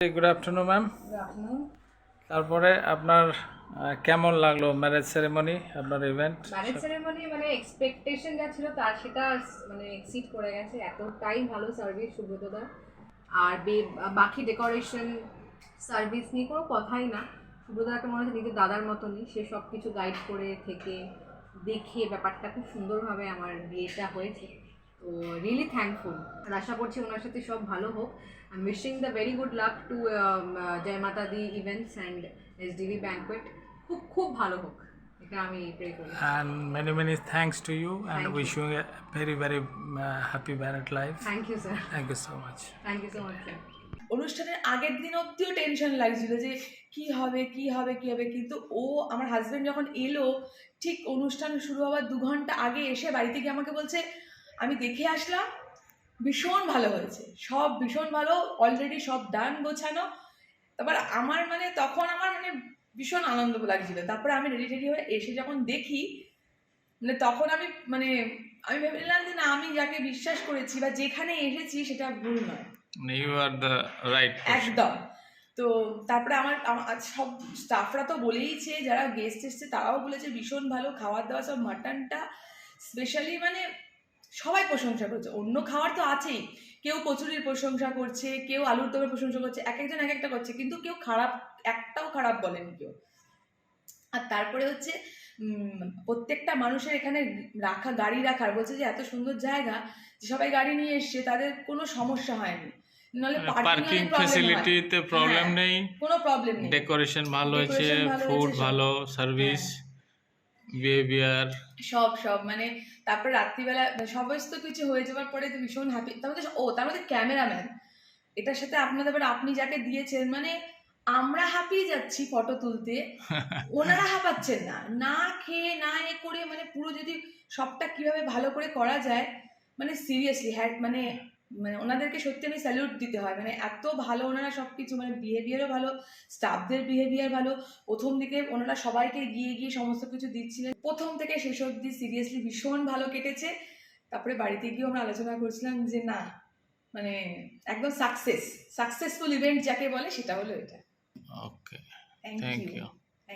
Good afternoon ma'am. Good afternoon. তারপরে আপনার কেমন লাগলো ম্যারেজ সেরেমনি, আপনার ইভেন্ট? ম্যারেজ সেরেমনি মানে এক্সপেকটেশন যা ছিল তার সেটা মানে এক্সিড করে গেছে। এতটাই ভালো সার্ভিস সুব্রতদা। আর বাকি ডেকোরেশন সার্ভিস নিয়ে কোনো কথাই না। সুব্রতদাকে মনে হচ্ছে নিজের দাদার মতনই, সে সব কিছু গাইড করে থেকে দেখে ব্যাপারটা খুব সুন্দরভাবে আমার বিয়েটা হয়েছে। তো রিয়েলি থ্যাঙ্কফুল। আর আশা করছি ওনার সাথে সব ভালো হোক। I am wishing the very good luck to Jai Mata Di events and SDV banquet. খুব খুব ভালো হোক, এটা আমি প্রে করি। And many many thanks to you and Thank wish you a very very happy married life. Thank you sir. Thank you so much. Thank you so much sir. অনুষ্ঠানের আগের দিন অব্দিও টেনশন লাগছিল যে কি হবে কি হবে কি হবে, কিন্তু ও আমার হাজবেন্ড যখন এলো ঠিক অনুষ্ঠান শুরু হওয়ার 2 ঘন্টা আগে এসে বাড়ি থেকে আমাকে বলছে আমি দেখে আসলাম, ভীষণ ভালো হয়েছে, সব ভীষণ ভালো, অলরেডি সব ডান গোছানো। তারপর আমার মানে তখন আমার মানে ভীষণ আনন্দ লাগছিল। তারপরে আমি রেডি টেডি হয়ে এসে যখন দেখি মানে তখন আমি আমি ভেবেছিলাম যে না, আমি যাকে বিশ্বাস করেছি বা যেখানে এসেছি সেটা ভুল নয়। You are the right person. একদম। তো তারপরে আমার সব স্টাফরা তো বলেইছে, যারা গেস্ট এসছে তারাও বলেছে ভীষণ ভালো খাওয়ার দাওয়া, সব মাটনটা স্পেশালি মানে সবাই প্রশংসা করছে। অন্য খাওয়ার তো আছেই, কেউ কচুরির প্রশংসা করছে, কেউ আলুর দমের প্রশংসা করছে, এক একজন এক একটা করছে, কিন্তু কেউ খারাপ একটাও খারাপ বলেনি কেউ। আর তারপরে হচ্ছে প্রত্যেকটা মানুষের এখানে রাখা গাড়ি রাখার বলছে যে এত সুন্দর জায়গা যে সবাই গাড়ি নিয়ে এসছে, তাদের কোনো সমস্যা হয়নি। নাহলে পার্কিং ফ্যাসিলিটিতে প্রবলেম নেই, কোনো প্রবলেম নেই, ডেকোরেশন ভালো হয়েছে, ফুড ভালো, সার্ভিস, বিহেভিয়ার সব মানে। তারপর রাত্রিবেলা সমস্ত কিছু হয়ে যাওয়ার পরে তো ভীষণ হ্যাপি। তার মধ্যে ক্যামেরাম্যান, এটার সাথে আপনাদের আপনি যাকে দিয়েছেন মানে আমরা হাঁপিয়ে যাচ্ছি ফটো তুলতে, ওনারা হাঁপাচ্ছেন না, না খেয়ে না এ করে মানে পুরো যদি সবটা কিভাবে ভালো করে করা যায় মানে সিরিয়াসলি মানে মানে ওনাদেরকে সত্যি আমি স্যালিউট দিতে হয়। মানে এত ভালো ওনারা সব কিছু, মানে বিহেভিয়ারও ভালো, স্টাফদের বিহেভিয়ার ভালো। প্রথম দিকে ওনারা সবাইকে গিয়ে গিয়ে সমস্ত কিছু দিচ্ছিলেন, প্রথম থেকে শেষ অবধি সিরিয়াসলি ভীষণ ভালো কেটেছে। তারপরে বাড়িতে গিয়েও আমরা আলোচনা করছিলাম যে না মানে একদম সাকসেসফুল ইভেন্ট যাকে বলে সেটা হলো এটা। ওকে, থ্যাংক ইউ। ইউ।